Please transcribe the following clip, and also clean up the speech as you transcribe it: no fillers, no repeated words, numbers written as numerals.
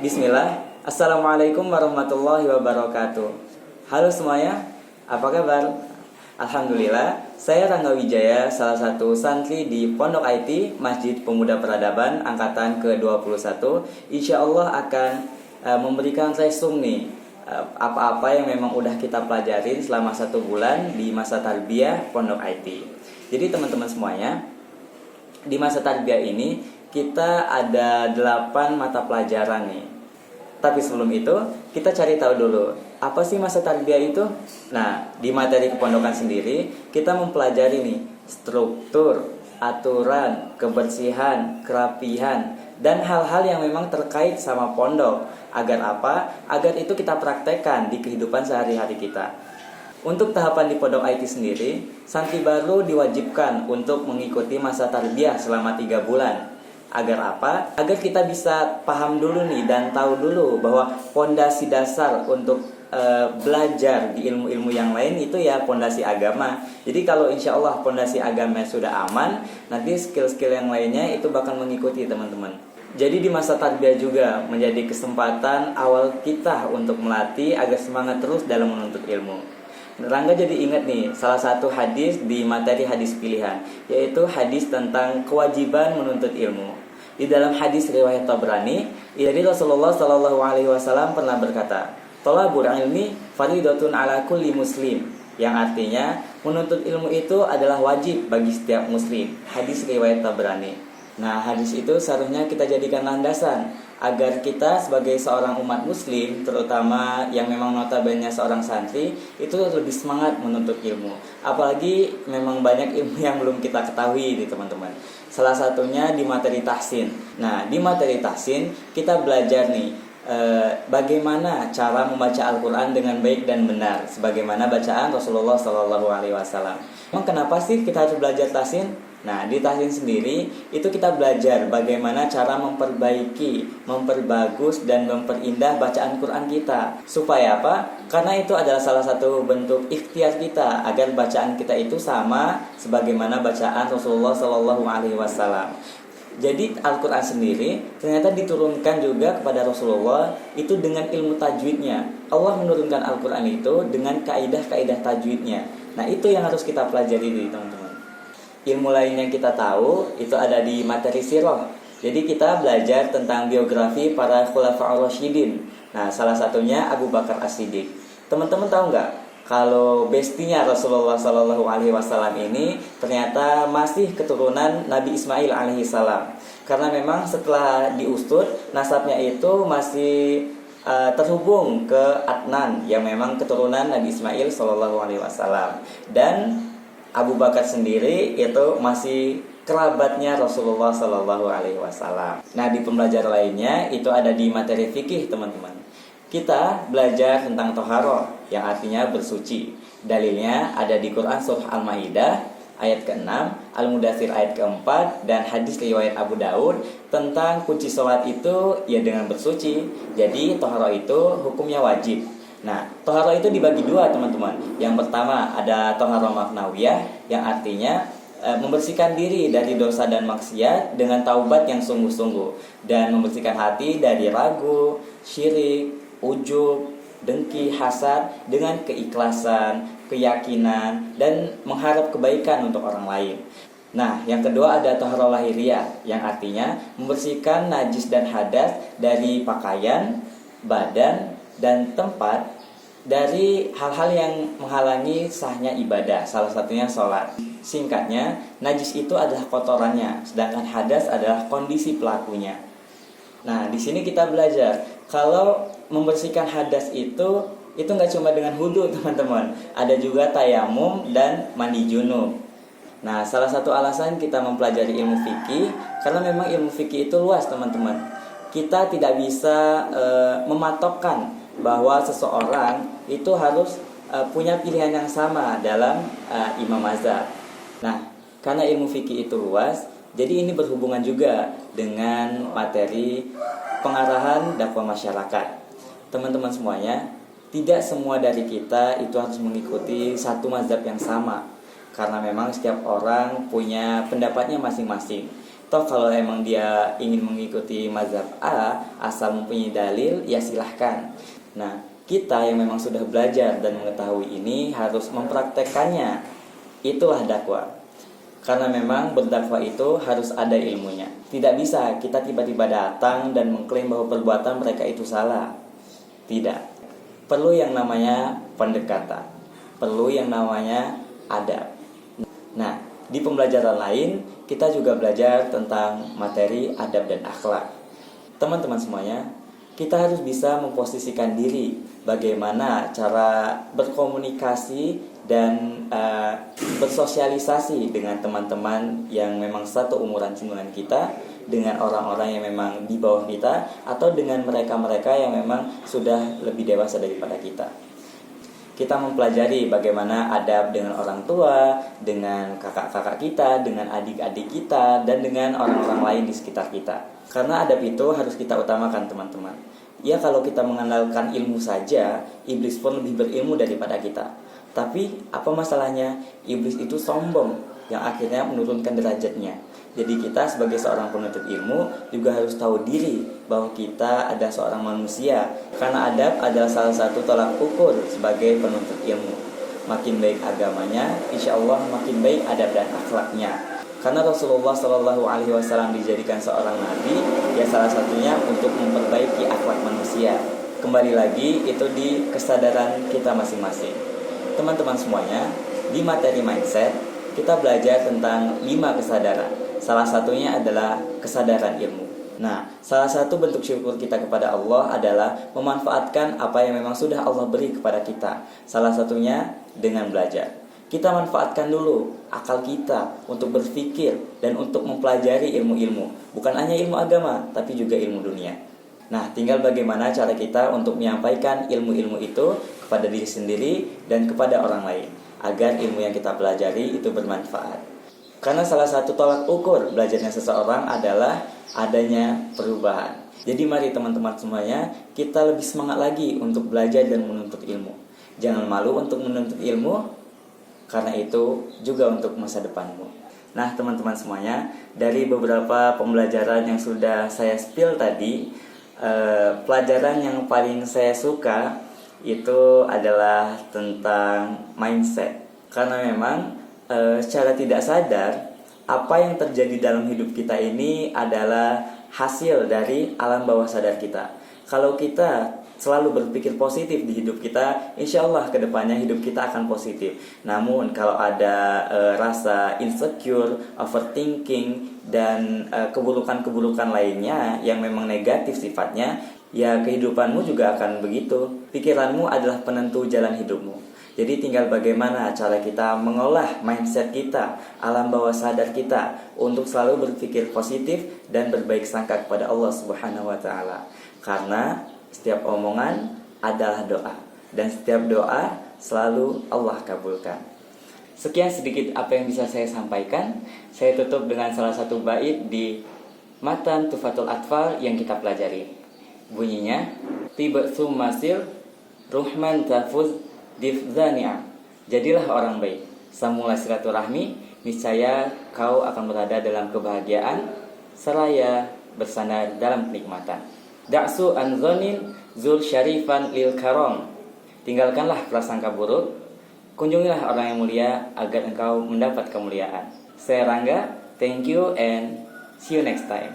Bismillah. Assalamualaikum warahmatullahi wabarakatuh. Halo semuanya, apa kabar? Alhamdulillah, saya Rangga Wijaya, salah satu santri di Pondok IT Masjid Pemuda Peradaban Angkatan ke-21. Insya Allah akan memberikan resum nih apa-apa yang memang udah kita pelajarin selama 1 bulan di masa tarbiyah Pondok IT. Jadi teman-teman semuanya, di masa tarbiyah ini kita ada 8 mata pelajaran nih. Tapi sebelum itu, kita cari tahu dulu, apa sih masa tarbiyah itu? Nah, di materi kepondokan sendiri, kita mempelajari nih, struktur, aturan, kebersihan, kerapihan, dan hal-hal yang memang terkait sama pondok. Agar apa? Agar itu kita praktekkan di kehidupan sehari-hari kita. Untuk tahapan di Pondok IT sendiri, santri baru diwajibkan untuk mengikuti masa tarbiyah selama 3 bulan. Agar apa? Agar kita bisa paham dulu nih dan tahu dulu bahwa pondasi dasar untuk belajar di ilmu-ilmu yang lain itu ya pondasi agama. Jadi kalau insya Allah pondasi agama sudah aman, nanti skill-skill yang lainnya itu bakal mengikuti teman-teman. Jadi di masa tarbiyah juga menjadi kesempatan awal kita untuk melatih agar semangat terus dalam menuntut ilmu. Rangga jadi ingat nih salah satu hadis di materi hadis pilihan, yaitu hadis tentang kewajiban menuntut ilmu. Di dalam hadis riwayat Tabrani, dari Rasulullah Shallallahu Alaihi Wasallam pernah berkata, "Thalabul ilmi fardhatun ala kulli muslim," yang artinya menuntut ilmu itu adalah wajib bagi setiap muslim. Hadis riwayat Tabrani. Nah, hadis itu seharusnya kita jadikan landasan agar kita sebagai seorang umat muslim, terutama yang memang notabene seorang santri, itu lebih semangat menuntut ilmu. Apalagi memang banyak ilmu yang belum kita ketahui nih teman-teman. Salah satunya di materi tahsin. Nah, di materi tahsin kita belajar nih bagaimana cara membaca Al-Quran dengan baik dan benar, sebagaimana bacaan Rasulullah SAW. Emang kenapa sih kita harus belajar tahsin? Nah, di tahsin sendiri itu kita belajar bagaimana cara memperbaiki, memperbagus, dan memperindah bacaan Quran kita. Supaya apa? Karena itu adalah salah satu bentuk ikhtiar kita agar bacaan kita itu sama sebagaimana bacaan Rasulullah SAW. Jadi Al-Quran sendiri ternyata diturunkan juga kepada Rasulullah itu dengan ilmu tajwidnya. Allah menurunkan Al-Quran itu dengan kaidah-kaidah tajwidnya. Nah, itu yang harus kita pelajari teman-teman. Ilmu lain yang kita tahu itu ada di materi sirah. Jadi kita belajar tentang biografi para khulafa'ur rasyidin. Nah, salah satunya Abu Bakar As-Siddiq. Teman-teman tahu nggak kalau bestinya Rasulullah SAW ini ternyata masih keturunan Nabi Ismail alaihissalam. Karena memang setelah diusut nasabnya itu masih terhubung ke Adnan yang memang keturunan Nabi Ismail SAW. Dan Abu Bakar sendiri itu masih kerabatnya Rasulullah SAW. Nah, di pembelajaran lainnya itu ada di materi fikih teman-teman. Kita belajar tentang toharoh yang artinya bersuci. Dalilnya ada di Quran surah Al-Maidah ayat ke-6, Al-Mudaththir ayat ke-4, dan hadis riwayat Abu Daud tentang kunci sholat itu ya dengan bersuci. Jadi toharoh itu hukumnya wajib. Nah, toharoh itu dibagi 2 teman-teman. Yang pertama ada toharoh maknawiyah yang artinya membersihkan diri dari dosa dan maksiat dengan taubat yang sungguh-sungguh, dan membersihkan hati dari ragu, syirik, ujub, dengki, hasad dengan keikhlasan, keyakinan, dan mengharap kebaikan untuk orang lain. Nah, yang kedua ada toharoh lahiriah yang artinya membersihkan najis dan hadas dari pakaian, badan, dan tempat dari hal-hal yang menghalangi sahnya ibadah, salah satunya sholat. Singkatnya, najis itu adalah kotorannya, sedangkan hadas adalah kondisi pelakunya. Nah, di sini kita belajar kalau membersihkan hadas itu nggak cuma dengan wudu teman-teman, ada juga tayamum dan mandi junub. Nah, salah satu alasan kita mempelajari ilmu fikih karena memang ilmu fikih itu luas teman-teman. Kita tidak bisa mematokkan bahwa seseorang itu harus punya pilihan yang sama dalam imam mazhab. Nah, karena ilmu fikih itu luas, jadi ini berhubungan juga dengan materi pengarahan dakwah masyarakat. Teman-teman semuanya, tidak semua dari kita itu harus mengikuti satu mazhab yang sama, karena memang setiap orang punya pendapatnya masing-masing. Toh kalau emang dia ingin mengikuti mazhab A asal mempunyai dalil, ya silahkan. Nah, kita yang memang sudah belajar dan mengetahui ini harus mempraktekkannya. Itulah dakwah. Karena memang berdakwah itu harus ada ilmunya. Tidak bisa kita tiba-tiba datang dan mengklaim bahwa perbuatan mereka itu salah. Tidak. Perlu yang namanya pendekatan. Perlu yang namanya adab. Nah, di pembelajaran lain kita juga belajar tentang materi adab dan akhlak. Teman-teman semuanya, kita harus bisa memposisikan diri bagaimana cara berkomunikasi dan bersosialisasi dengan teman-teman yang memang satu umuran dengan kita, dengan orang-orang yang memang di bawah kita, atau dengan mereka-mereka yang memang sudah lebih dewasa daripada kita. Kita mempelajari bagaimana adab dengan orang tua, dengan kakak-kakak kita, dengan adik-adik kita, dan dengan orang-orang lain di sekitar kita. Karena adab itu harus kita utamakan, teman-teman. Ya, kalau kita mengandalkan ilmu saja, iblis pun lebih berilmu daripada kita. Tapi apa masalahnya? Iblis itu sombong yang akhirnya menurunkan derajatnya. Jadi kita sebagai seorang penuntut ilmu juga harus tahu diri bahwa kita adalah seorang manusia. Karena adab adalah salah satu tolak ukur sebagai penuntut ilmu. Makin baik agamanya, insya Allah makin baik adab dan akhlaknya. Karena Rasulullah SAW dijadikan seorang nabi, ya salah satunya untuk memperbaiki akhlak manusia. Kembali lagi itu di kesadaran kita masing-masing. Teman-teman semuanya, di materi mindset kita belajar tentang 5 kesadaran. Salah satunya adalah kesadaran ilmu. Nah, salah satu bentuk syukur kita kepada Allah adalah memanfaatkan apa yang memang sudah Allah beri kepada kita. Salah satunya dengan belajar. Kita manfaatkan dulu akal kita untuk berpikir dan untuk mempelajari ilmu-ilmu. Bukan hanya ilmu agama, tapi juga ilmu dunia. Nah, tinggal bagaimana cara kita untuk menyampaikan ilmu-ilmu itu kepada diri sendiri dan kepada orang lain, agar ilmu yang kita pelajari itu bermanfaat. Karena salah satu tolak ukur belajarnya seseorang adalah adanya perubahan. Jadi mari teman-teman semuanya, kita lebih semangat lagi untuk belajar dan menuntut ilmu. Jangan malu untuk menuntut ilmu, karena itu juga untuk masa depanmu. Nah teman-teman semuanya, dari beberapa pembelajaran yang sudah saya spill tadi, pelajaran yang paling saya suka itu adalah tentang mindset. Karena memang secara tidak sadar, apa yang terjadi dalam hidup kita ini adalah hasil dari alam bawah sadar kita. Kalau kita selalu berpikir positif di hidup kita, insya Allah kedepannya hidup kita akan positif. Namun kalau ada rasa insecure, overthinking, dan keburukan-keburukan lainnya yang memang negatif sifatnya, ya kehidupanmu juga akan begitu. Pikiranmu adalah penentu jalan hidupmu. Jadi tinggal bagaimana cara kita mengolah mindset kita, alam bawah sadar kita untuk selalu berpikir positif dan berbaik sangka kepada Allah Subhanahu wa taala. Karena setiap omongan adalah doa dan setiap doa selalu Allah kabulkan. Sekian sedikit apa yang bisa saya sampaikan. Saya tutup dengan salah satu bait di Matan Tufatul Atfal yang kita pelajari. Bunyinya, tiba sumasil ruhman tafuz difzani'a. Jadilah orang baik, sambunglah silaturahmi, niscaya kau akan berada dalam kebahagiaan seraya bersandar dalam kenikmatan. Da'su anzonin zul syarifan lil karom. Tinggalkanlah prasangka buruk, kunjungilah orang yang mulia agar engkau mendapat kemuliaan. Saya Rangga, thank you and see you next time.